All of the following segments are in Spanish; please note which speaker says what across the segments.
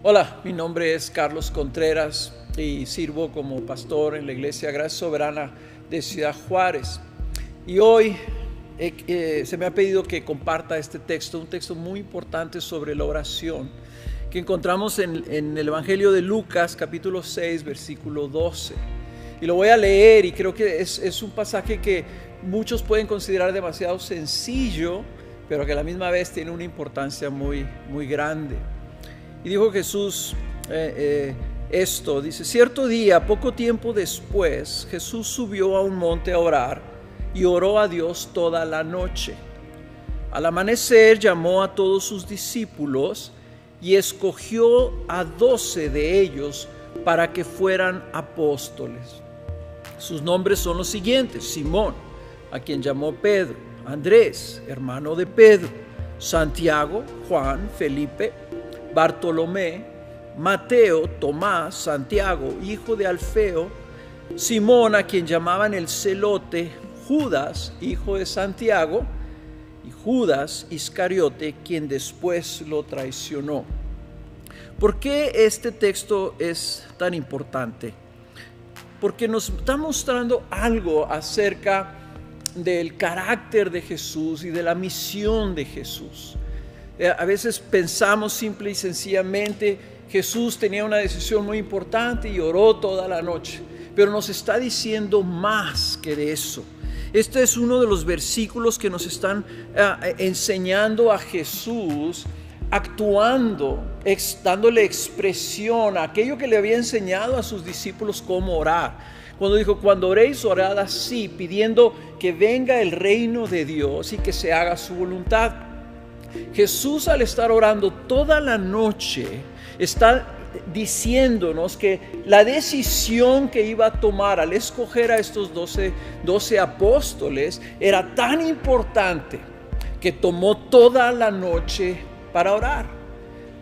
Speaker 1: Hola, mi nombre es Carlos Contreras y sirvo como pastor en la Iglesia Gracia Soberana de Ciudad Juárez. Y hoy se me ha pedido que comparta este texto, un texto muy importante sobre la oración, que encontramos en el Evangelio de Lucas, capítulo 6, versículo 12. Y lo voy a leer y creo que es un pasaje que muchos pueden considerar demasiado sencillo, pero que a la misma vez tiene una importancia muy, muy grande. Y dijo Jesús esto, dice: cierto día, poco tiempo después, Jesús subió a un monte a orar y oró a Dios toda la noche. Al amanecer llamó a todos sus discípulos y escogió a 12 de ellos para que fueran apóstoles. Sus nombres son los siguientes: Simón, a quien llamó Pedro; Andrés, hermano de Pedro; Santiago, Juan, Felipe, Bartolomé, Mateo, Tomás, Santiago, hijo de Alfeo, Simón, a quien llamaban el Celote, Judas, hijo de Santiago, y Judas Iscariote, quien después lo traicionó. ¿Por qué este texto es tan importante? Porque nos está mostrando algo acerca del carácter de Jesús y de la misión de Jesús. A veces pensamos simple y sencillamente, Jesús tenía una decisión muy importante y oró toda la noche, pero nos está diciendo más que de eso. Este es uno de los versículos que nos están enseñando a Jesús actuando, dándole expresión a aquello que le había enseñado a sus discípulos cómo orar. Cuando dijo: cuando oréis, orad así, pidiendo que venga el reino de Dios y que se haga su voluntad. Jesús, al estar orando toda la noche, está diciéndonos que la decisión que iba a tomar al escoger a estos 12 apóstoles era tan importante que tomó toda la noche para orar.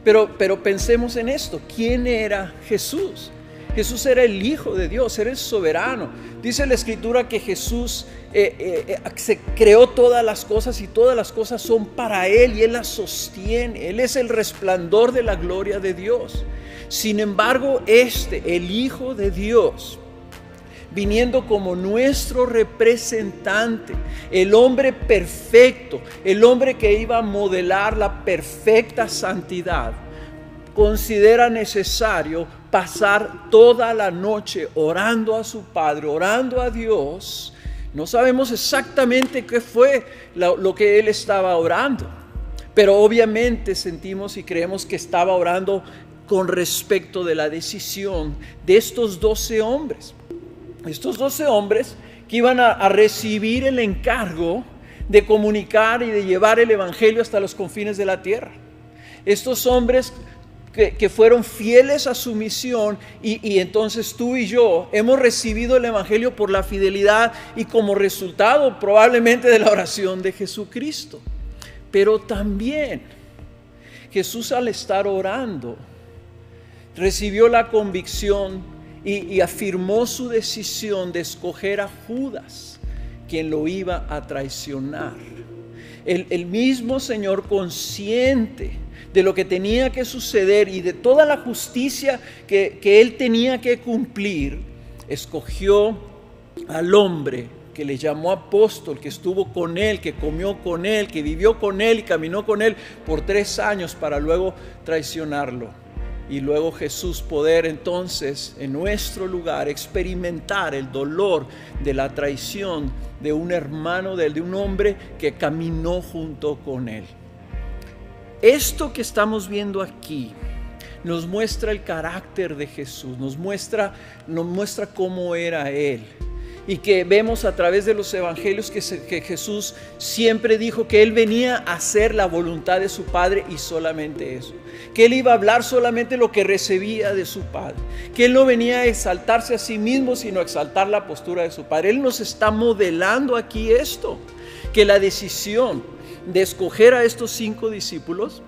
Speaker 1: Pero pensemos en esto: ¿quién era Jesús? Jesús era el Hijo de Dios, era el soberano. Dice la Escritura que Jesús se creó todas las cosas y todas las cosas son para Él y Él las sostiene. Él es el resplandor de la gloria de Dios. Sin embargo, el Hijo de Dios, viniendo como nuestro representante, el hombre perfecto, el hombre que iba a modelar la perfecta santidad, considera necesario pasar toda la noche orando a su Padre, orando a Dios. No sabemos exactamente qué fue lo que él estaba orando, pero obviamente sentimos y creemos que estaba orando con respecto de la decisión de estos 12 hombres. Estos 12 hombres que iban a recibir el encargo de comunicar y de llevar el evangelio hasta los confines de la tierra. Estos hombres que fueron fieles a su misión, y entonces tú y yo hemos recibido el evangelio por la fidelidad y como resultado probablemente de la oración de Jesucristo. Pero también Jesús, al estar orando, recibió la convicción y afirmó su decisión de escoger a Judas, quien lo iba a traicionar. El mismo Señor, consciente de lo que tenía que suceder y de toda la justicia que Él tenía que cumplir, escogió al hombre que le llamó apóstol, que estuvo con Él, que comió con Él, que vivió con Él y caminó con Él por 3 años para luego traicionarlo. Y luego Jesús poder entonces en nuestro lugar experimentar el dolor de la traición de un hermano de él, de un hombre que caminó junto con Él. Esto que estamos viendo aquí nos muestra el carácter de Jesús, nos muestra cómo era Él. Y que vemos a través de los evangelios que Jesús siempre dijo que Él venía a hacer la voluntad de su Padre y solamente eso. Que Él iba a hablar solamente lo que recibía de su Padre. Que Él no venía a exaltarse a sí mismo, sino a exaltar la postura de su Padre. Él nos está modelando aquí esto. Que la decisión de escoger a estos 5 discípulos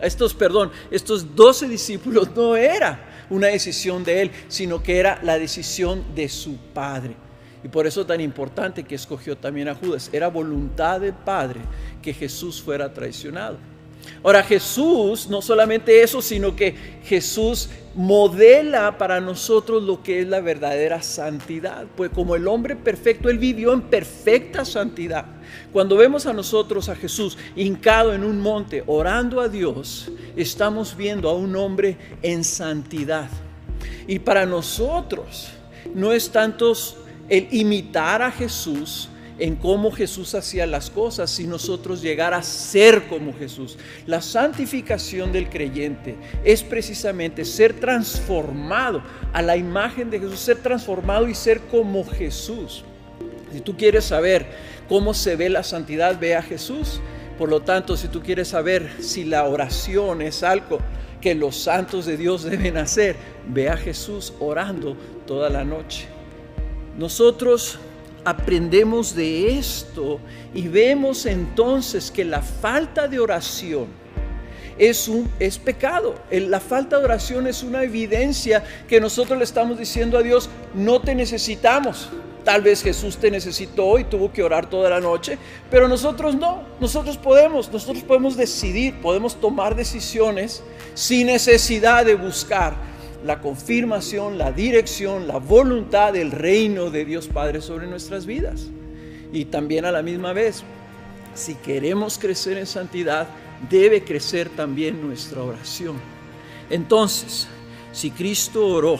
Speaker 1: estos 12 discípulos no era una decisión de Él, sino que era la decisión de su Padre. Y por eso tan importante que escogió también a Judas. Era voluntad del Padre que Jesús fuera traicionado. Ahora, Jesús, no solamente eso, sino que Jesús modela para nosotros lo que es la verdadera santidad. Pues como el hombre perfecto, Él vivió en perfecta santidad. Cuando vemos a nosotros, a Jesús, hincado en un monte, orando a Dios, estamos viendo a un hombre en santidad. Y para nosotros, no es tanto el imitar a Jesús, en cómo Jesús hacía las cosas, si nosotros llegar a ser como Jesús. La santificación del creyente es precisamente ser transformado a la imagen de Jesús, ser transformado y ser como Jesús. Si tú quieres saber cómo se ve la santidad, ve a Jesús. Por lo tanto, si tú quieres saber si la oración es algo que los santos de Dios deben hacer, ve a Jesús orando toda la noche. Nosotros aprendemos de esto y vemos entonces que la falta de oración es pecado. La falta de oración es una evidencia que nosotros le estamos diciendo a Dios: no te necesitamos. Tal vez Jesús te necesitó y tuvo que orar toda la noche, pero nosotros no. Nosotros podemos decidir, podemos tomar decisiones sin necesidad de buscar la confirmación, la dirección, la voluntad del reino de Dios Padre sobre nuestras vidas. Y también a la misma vez, si queremos crecer en santidad, debe crecer también nuestra oración. Entonces, si Cristo oró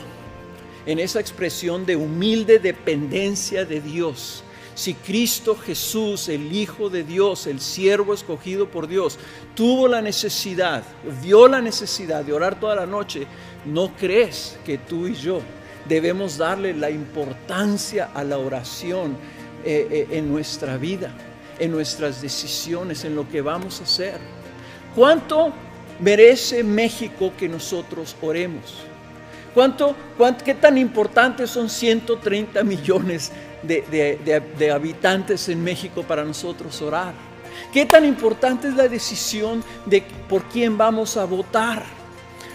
Speaker 1: en esa expresión de humilde dependencia de Dios, si Cristo Jesús, el Hijo de Dios, el siervo escogido por Dios, vio la necesidad de orar toda la noche, ¿no crees que tú y yo debemos darle la importancia a la oración en nuestra vida, en nuestras decisiones, en lo que vamos a hacer? ¿Cuánto merece México que nosotros oremos? ¿Qué tan importantes son 130 millones de habitantes en México para nosotros orar? ¿Qué tan importante es la decisión de por quién vamos a votar?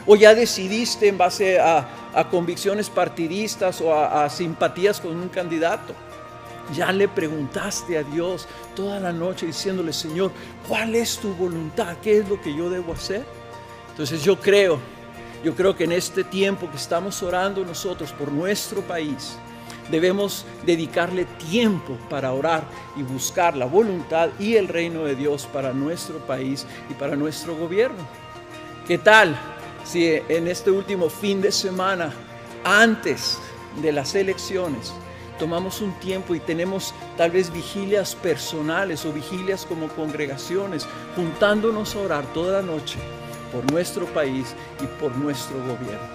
Speaker 1: ¿O ya decidiste en base a convicciones partidistas o a simpatías con un candidato? Ya le preguntaste a Dios toda la noche diciéndole: Señor, ¿cuál es tu voluntad? ¿Qué es lo que yo debo hacer? Entonces yo creo que en este tiempo que estamos orando nosotros por nuestro país, debemos dedicarle tiempo para orar y buscar la voluntad y el reino de Dios para nuestro país y para nuestro gobierno. ¿Qué tal si en este último fin de semana, antes de las elecciones, tomamos un tiempo y tenemos tal vez vigilias personales o vigilias como congregaciones, juntándonos a orar toda la noche por nuestro país y por nuestro gobierno?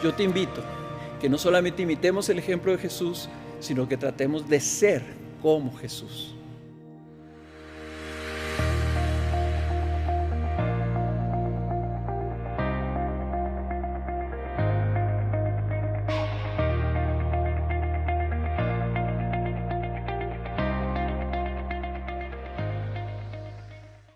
Speaker 1: Yo te invito que no solamente imitemos el ejemplo de Jesús, sino que tratemos de ser como Jesús.